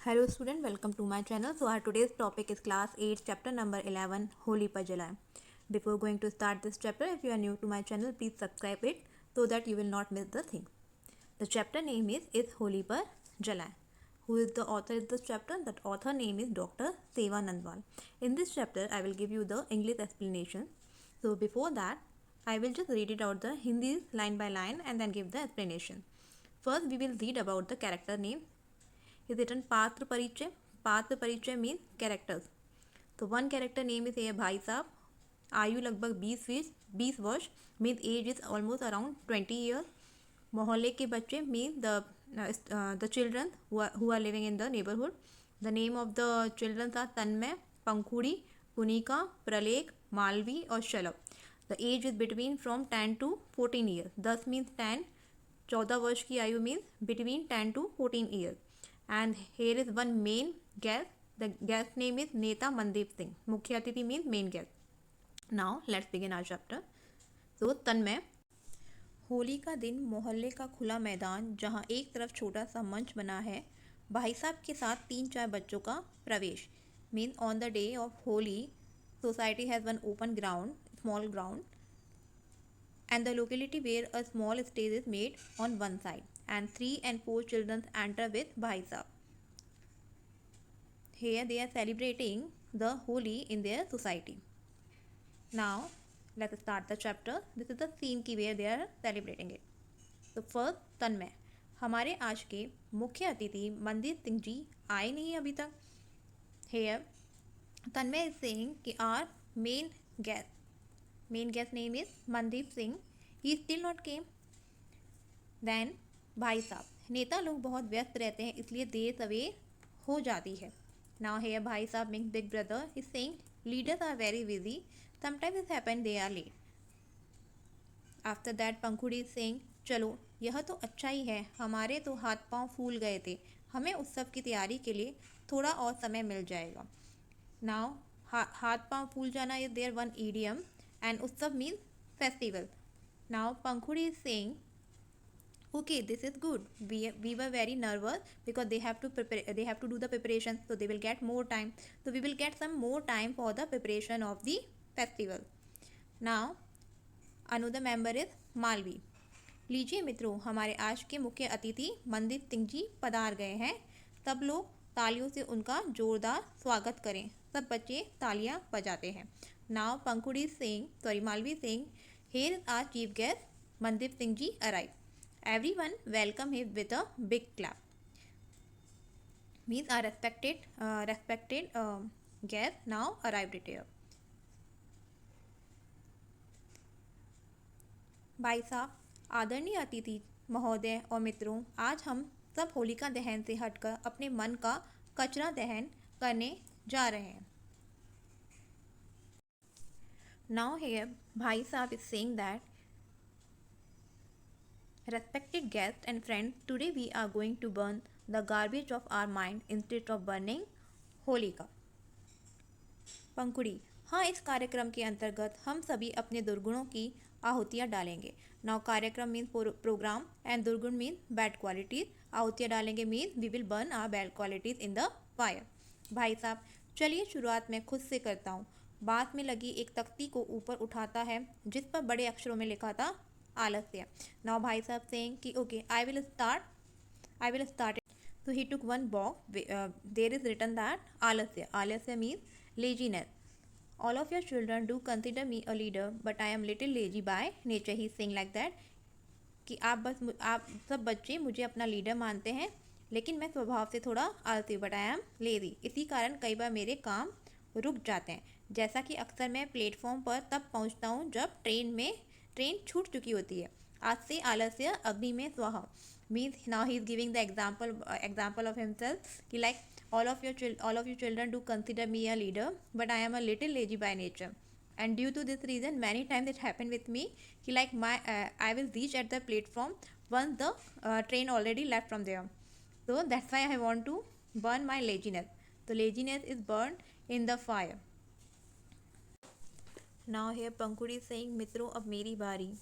Hello student, welcome to my channel. So our today's topic is class 8 chapter number 11 Holi par Jalaye. Before going to start this chapter, if you are new to my channel, please subscribe it so that you will not miss the thing. The chapter name is Holi par Jalaye. Who is the author of this chapter? That author name is Dr. Seva Nandwal. In this chapter, I will give you the English explanation. So before that, I will just read it out the Hindi line by line and then give the explanation. First, we will read about the character name. Is written पात्र परिचय. पात्र परिचय means characters. तो one character name is है भाई साहब. आयु लगभग 20 वर्ष. Means age is almost around 20 year. मोहल्ले के बच्चे means the children who are living in the neighbourhood. The name of the children are Tanmay, Pankhudi, Punika, Pralekh, Malvi और Shalabh. The age is between from 10 to 14 year. 10 means 10. 14 वर्ष की आयु means between 10 to 14 year. And here is one main guest. The guest name is Neta Mandeep Singh. मुख्य अतिथि means main guest. Now let's begin our chapter. So तन्मय. होली का दिन मोहल्ले का खुला मैदान जहाँ एक तरफ छोटा सा मंच बना है, भाई साहब के साथ 3-4 बच्चों का प्रवेश. Means on the day of Holi, society has one open ground, small ground, and the locality where a small stage is made on one side, and 3 and 4 children enter with Bhai Sahib. Here they are celebrating the Holi in their society. Now let's start the chapter. This is the scene की where they are celebrating it. So first तन्मय. हमारे आज के मुख्य अतिथि मनदीप सिंह जी आए नहीं अभी तक. Here तन्मय is saying कि our main guest name is Mandeep Singh. He still not came. Then भाई साहब. नेता लोग बहुत व्यस्त रहते हैं इसलिए देर सवेर हो जाती है. नाउ हेयर भाई साहब means big brother is saying leaders are very busy, sometimes it happen they are late. After that Pankhuri is saying चलो यह तो अच्छा ही है, हमारे तो हाथ पांव फूल गए थे, हमें उत्सव की तैयारी के लिए थोड़ा और समय मिल जाएगा. नाउ हाथ पांव फूल जाना is there one idiom and उत्सव means festival. Now Pankhudi is saying okay, this is good. We were very nervous because they have to prepare, they have to do the preparation, so they will get more time, so we will get some more time for the preparation of the festival. Now another member is Malvi. लीजिए मित्रों, हमारे आज के मुख्य अतिथि मनदीप सिंह जी पधार गए हैं. सब लोग तालियों से उनका जोरदार स्वागत करें. सब बच्चे तालियां बजाते हैं. Now Pankhuri Singh Malvi Singh, here is our chief guest Mandeep Singh ji arrive. Everyone welcome him with a big clap. Means our respected guest now arrived here. भाई साहब, आदरणीय अतिथि महोदय और मित्रों, आज हम सब होलिका दहन से हटकर अपने मन का कचरा दहन करने जा रहे हैं. Now here भाई साहब is saying that respected guests and friends, today we are going to burn the garbage of our mind instead of burning Holika. पंखुड़ी. हाँ, इस कार्यक्रम के अंतर्गत हम सभी अपने दुर्गुणों की आहुतियाँ डालेंगे. नाउ कार्यक्रम मीन्स प्रोग्राम एंड दुर्गुण मीन्स बैड क्वालिटीज. आहुतियाँ डालेंगे means we will burn our bad qualities in the fire. Bhai Sahab, चलिए शुरुआत मैं खुद से करता हूँ. बात में लगी एक तख्ती को ऊपर उठाता है जिस पर बड़े अक्षरों में लिखा था आलस्य. नाउ भाई साहब सेइंग कि okay I will start it. So he took one box. There is written that आलस्य means laziness. All of your children do consider me a leader, but I am little lazy by nature. He is saying like that कि आप सब बच्चे मुझे अपना leader मानते हैं, लेकिन मैं स्वभाव से थोड़ा आलसी, बट आई एम लेजी. इसी कारण कई बार मेरे काम रुक जाते हैं. जैसा कि अक्सर मैं प्लेटफॉर्म पर तब पहुंचता हूं जब ट्रेन छूट चुकी होती है. आज से आलस्य अग्नि में स्वाहा. Means now he is giving the example of himself कि like all of you children do consider me a leader, but I am a little lazy by nature, and due to this reason many times it happened with me कि like I will reach at the platform once the train already left from there. So that's why I want to burn my laziness. So laziness is burned in the fire. Now here Pankhuri saying मित्रों अब मेरी बारी.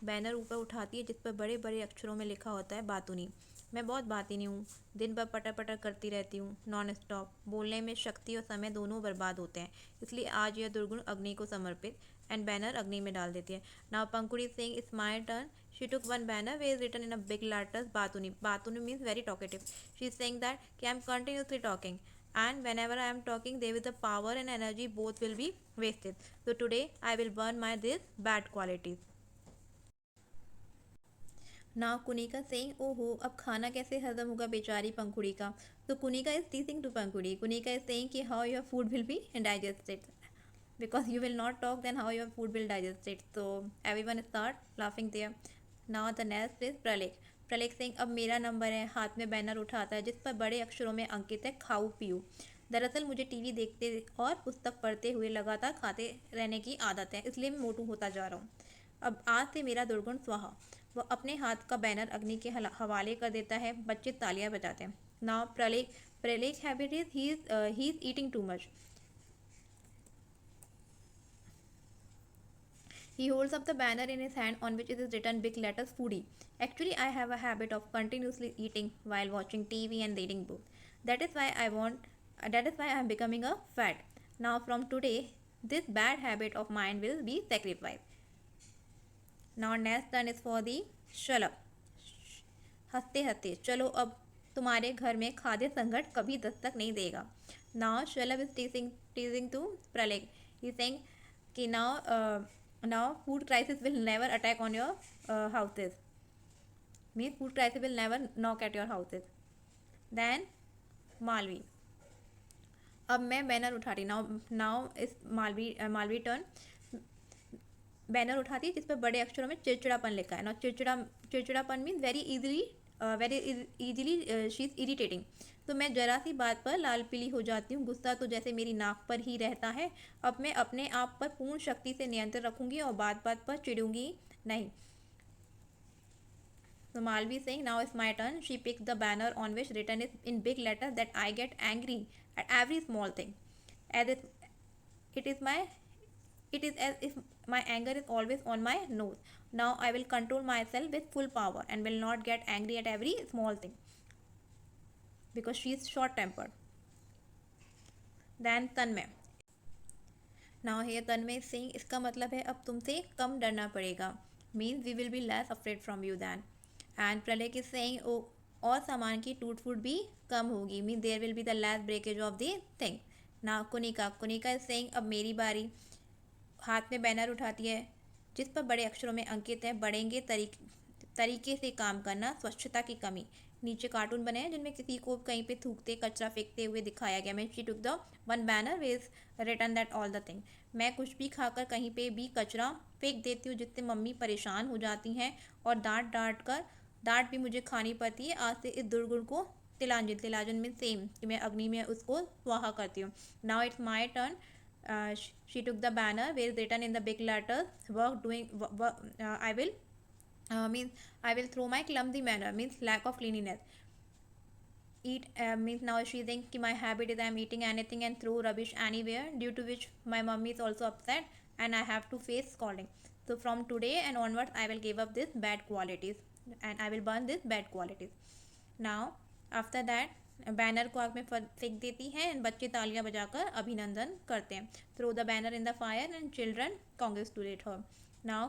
Banner ऊपर उठाती है जिस पर बड़े बड़े अक्षरों में लिखा होता है बातूनी. मैं बहुत बातिनी हूँ, दिन भर पटर पटर करती रहती हूँ, नॉन स्टॉप। बोलने में शक्ति और समय दोनों बर्बाद होते हैं, इसलिए आज यह दुर्गुण अग्नि को समर्पित। एंड बैनर अग्नि में डाल देती है। Now Pankhudi Singh, it's my turn. She took one banner way is written in a big letters बातुनी। बातुनी means very talkative. She is saying that कि I am continuously talking and whenever I am talking there with the power and energy both will be wasted. So today I will burn my this bad qualities. Now Kunika saying, "Oh, अब खाना कैसे हजम होगा बेचारी पंखुड़ी का?" So Kunika is teasing to Pankhudi. Kunika is saying कि how your food will be digested, because you will not talk, then how your food will digest it. So everyone start laughing there. Now the next is Pralek. Pralek saying, अब मेरा number है। हाथ में banner उठाता है जिस पर बड़े अक्षरों में अंकित है खाऊ पीऊ। दरअसल मुझे टीवी देखते और पुस्तक पढ़ते हुए लगातार खाते रहने की आदत है, इसलिए मैं मोटू होता जा रहा हूँ। अब आज से मेरा दुर्गुण स्वाहा। वह अपने हाथ का बैनर अग्नि के हवाले कर देता है। बच्चे तालियां बजाते हैं। Now Pralekh habit is he is eating too much. He holds up the banner in his hand on which it is written big letters foodie. Actually, I have a habit of continuously eating while watching TV and reading books. That is why I am becoming a fat. Now from today, this bad habit of mine will be sacrificed. Now next turn is for the shut up. हंसते हंसते चलो अब तुम्हारे घर में खाद्य संकट कभी दस्तक नहीं देगा। Now Shalabh is teasing to Pralay. He saying कि now food crisis will never attack on your houses. Means food crisis will never knock at your houses. Then Malvi, अब मैं बैनर उठा रही। नाउ इस मालवी टर्न। बैनर उठाती है जिस पर बड़े अक्षरों में चिड़चिड़ापन लिखा है। नाउ चिड़चिड़ापन means very easily she is irritating. तो मैं जरा सी बात पर लाल पीली हो जाती हूँ। गुस्सा तो जैसे मेरी नाक पर ही रहता है। अब मैं अपने आप पर पूर्ण शक्ति से नियंत्रण रखूंगी और बात बात पर चिड़ूंगी नहीं। So Malvi saying, now it's my turn. She picked the banner on which written is in big letters that I get angry at every small thing. As it is as if my anger is always on my nose. Now I will control myself with full power and will not get angry at every small thing, because she is short tempered. Then Tanmay. Now here Tanmay is saying, इसका मतलब है अब तुमसे कम डरना पड़ेगा. Means we will be less afraid from you then. And Pralek is saying, oh, और सामान की टूट फूट भी कम होगी. Means there will be the less breakage of the thing. Now Kunika is saying, अब मेरी बारी. हाथ में बैनर उठाती है जिस पर बड़े अक्षरों में अंकित है बढ़ेंगे तरीके से काम करना, स्वच्छता की कमी। नीचे कार्टून बने हैं जिनमें किसी को कहीं पे थूकते कचरा फेंकते हुए दिखाया गया। मैं she took the one banner which written that all the thing. मैं कुछ भी खाकर कहीं पे भी कचरा फेंक देती हूँ जिससे मम्मी परेशान हो जाती हैं और डांट भी मुझे खानी पड़ती है। आज से इस दुर्गुण को तिलांजन में सेम कि मैं अग्नि में उसको स्वाहा करती हूँ। Now it's my turn. She took the banner where is written in the big letters I will throw my clumsy manner, means lack of cleanliness. Eat means now she thinks my habit is I am eating anything and throw rubbish anywhere, due to which my mummy is also upset and I have to face scolding. So from today and onwards I will give up this bad qualities and I will burn this bad qualities. Now after that banner को आग में फेंक देती हैं and बच्चे तालियां बजाकर अभिनंदन करते हैं। Throw the banner in the fire and children congratulate her. Now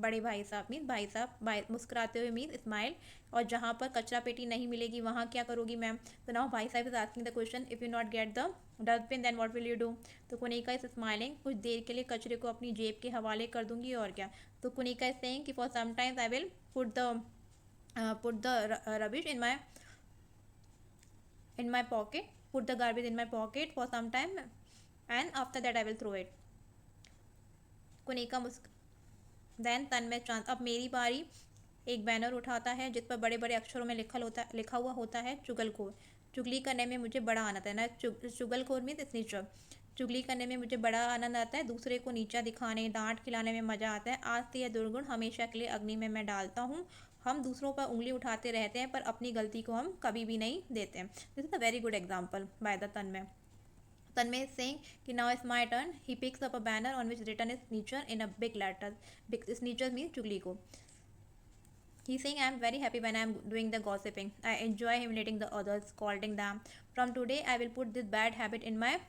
Bade Bhai साहब मीन भाई साहब मुस्कुराते हुए मीन स्माइल। और जहाँ पर कचरा पेटी नहीं मिलेगी वहाँ क्या करोगी मैम? तो नाउ भाई Sahab is asking the question, if you not get the dustbin then what will you do? तो कुनिका इज स्माइलिंग, कुछ देर के लिए कचरे को अपनी जेब के हवाले कर दूंगी और क्या। तो कुनिका इज सेइंग कि for sometimes I will put the rubbish in my pocket, put the garbage in my pocket for some time and after that I will throw it. Kunika then Tanmay Chand, अब मेरी बारी। एक बैनर उठाता है जिस पर बड़े बड़े अक्षरों में लिखा हुआ होता है चुगलखोर। चुगली करने में मुझे बड़ा आनंद है ना। चुगलखोर मीन्स स्नीचर। चुगली करने में मुझे बड़ा आनंद आता है। दूसरे को नीचा दिखाने डांट खिलाने में मजा आता है। आज से यह दुर्गुण हमेशा के लिए अग्नि में मैं डालता हूँ। हम दूसरों पर उंगली उठाते रहते हैं पर अपनी गलती को हम कभी भी नहीं देते हैं। This is a very good example by the Tanmay. Tanmay is saying कि now it's my turn. He picks up a banner on which written is Sneacher in a big letters. Big Sneacher means चुगली को। He's saying, I'm very happy when I'm doing the gossiping. I enjoy humiliating the others, scolding them. From today, I will put this bad habit in my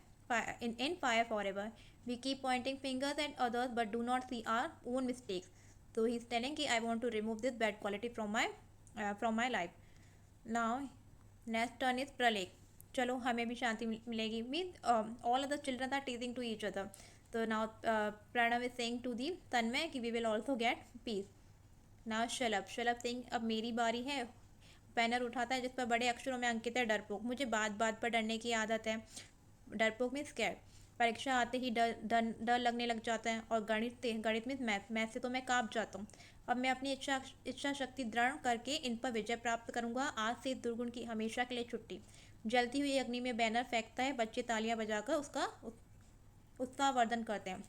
in fire forever. We keep pointing fingers at others but do not see our own mistakes. So he's telling कि I want to remove this bad quality from my life. Now, next turn is Pralek. चलो हमें भी शांति मिलेगी. Means all of the children are teasing to each other. So now Pranav is saying to the Tanmay कि we will also get peace. Now शलभ सिंह अब मेरी बारी है. Banner उठाता है जिस पर बड़े अक्षरों में अंकित है डरपोक. मुझे बात बात पर डरने की आदत है. डरपोक में स्कैर. परीक्षा आते ही डर लगने लग जाता है. और गणित में मैथ से तो मैं कांप जाता हूँ. अब मैं अपनी इच्छा शक्ति दृढ़ करके इन पर विजय प्राप्त करूंगा. आज से दुर्गुण की हमेशा के लिए छुट्टी. जलती हुई अग्नि में बैनर फेंकता है. बच्चे तालियां बजाकर उसका उत्साहवर्धन करते हैं.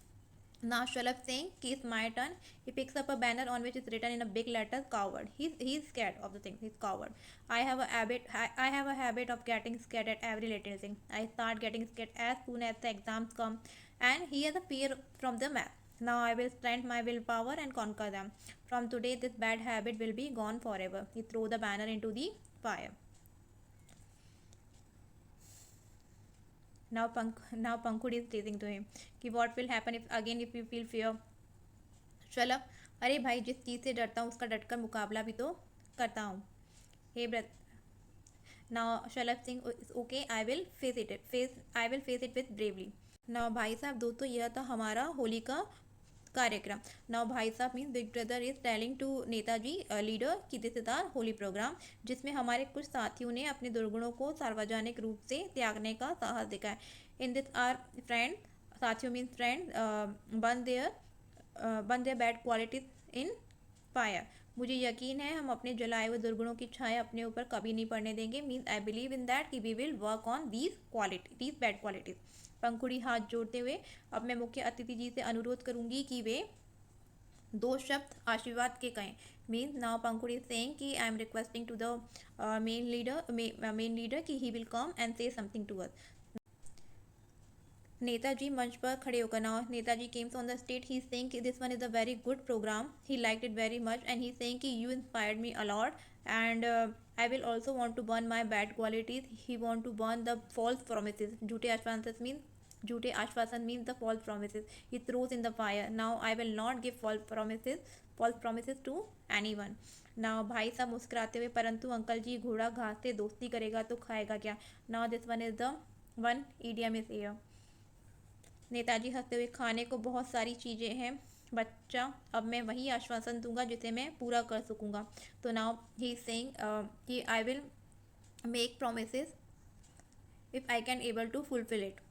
Now Shalabh saying, it's my turn. He picks up a banner on which is written in a big letters, coward. He's scared of the thing. He's coward. I have a habit of getting scared at every little thing. I start getting scared as soon as the exams come, and he has a fear from the math. Now I will strengthen my willpower and conquer them. From today, this bad habit will be gone forever. He threw the banner into the fire. Now Pankhud is teasing to him कि what will happen if you feel fear. शलभ, अरे भाई जिस चीज़ से डरता हूँ उसका डटकर मुकाबला भी तो करता हूँ. हे ब्रत. Now Shalabh Singh, okay, I will face it with bravely. Now भाई साहब दोस्तों यह था हमारा होली का कार्यक्रम. नाउ भाई साहब means big brother is telling to Netaji leader कि this is our Holi programme, जिसमें हमारे कुछ साथियों ने अपने दुर्गुणों को सार्वजनिक रूप से त्यागने का साहस दिखाया. इन दिस आर फ्रेंड, साथियों means friend, burn there bad qualities in fire. मुझे यकीन है हम अपने जलाए हुए दुर्गुणों की छाया अपने ऊपर कभी नहीं पड़ने देंगे. Means I believe in that कि we will work on these bad qualities. Pankhudi हाथ जोड़ते हुए अब मैं मुख्य अतिथि जी से अनुरोध करूंगी कि वे 2 शब्द आशीर्वाद के कहें. मीन्स नाउ पंखुड़ी सेइंग कि I am requesting to the main leader कि he will come and say something to us. Netaji मंच पर खड़े होकर. Now Netaji comes on the stage. He saying कि this one is a very good programme. He liked it very much and he saying कि you inspired me a lot and I will also want to burn my bad qualities. He want to burn the false promises. झूठे आश्वासन means the false promises. He throws in the fire. Now I will not give false promises to anyone. Now भाई साहब मुस्कुराते हुए, परंतु uncle जी घोड़ा घास से दोस्ती करेगा तो खाएगा क्या. Now this one is the one idiom is here. Netaji हंसते हुए, खाने को बहुत सारी चीज़ें हैं बच्चा, अब मैं वही आश्वासन दूंगा जिसे मैं पूरा कर सकूंगा. तो नाउ ही इज सेइंग कि I will make promises if I can able to fulfil it.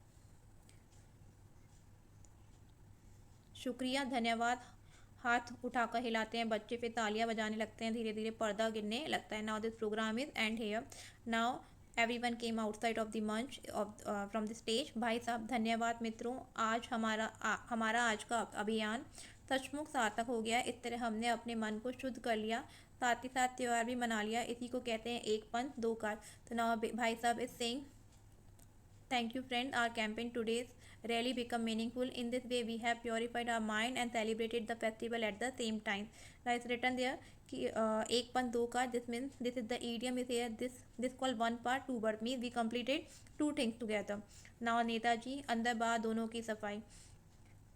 शुक्रिया, धन्यवाद. हाथ उठाकर हिलाते हैं बच्चे, फिर तालियां बजाने लगते हैं. धीरे धीरे पर्दा गिरने लगता है. Now this programme is end here. Now everyone came outside of the मंच from the stage. Bhai Sahab, धन्यवाद मित्रों, आज हमारा आज का अभियान सचमुच सार्थक हो गया. इस तरह हमने अपने मन को शुद्ध कर लिया, साथ ही साथ त्यौहार भी मना लिया. इसी को कहते हैं एक पंथ दो काज. तो नाउ भाई Sahab is saying, thank you friend, our campaign today's really become meaningful. In this way we have purified our mind and celebrated the festival at the same time. Now it's written there कि एक पंथ दो का. this means this is the idiom is here. This called one part two bird means we completed 2 things together. Now Netaji अंदर बाहर दोनों की सफाई,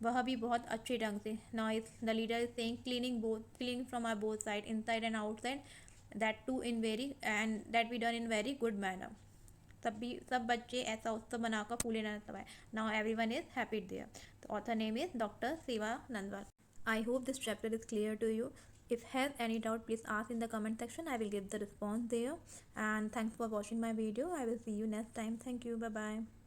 वह भी बहुत अच्छे ढंग से. Now the leader is saying cleaning from our both side, inside and outside, that too in that we done in very good manner. सब बच्चे ऐसा उत्सव बनाकर फूले न तबाए. Now everyone is happy there. The author name is doctor Seva Nandwal. I hope this chapter is clear to you. If has any doubt, please ask in the comment section. I will give the response there. And thanks for watching my video. I will see you next time. Thank you. Bye bye.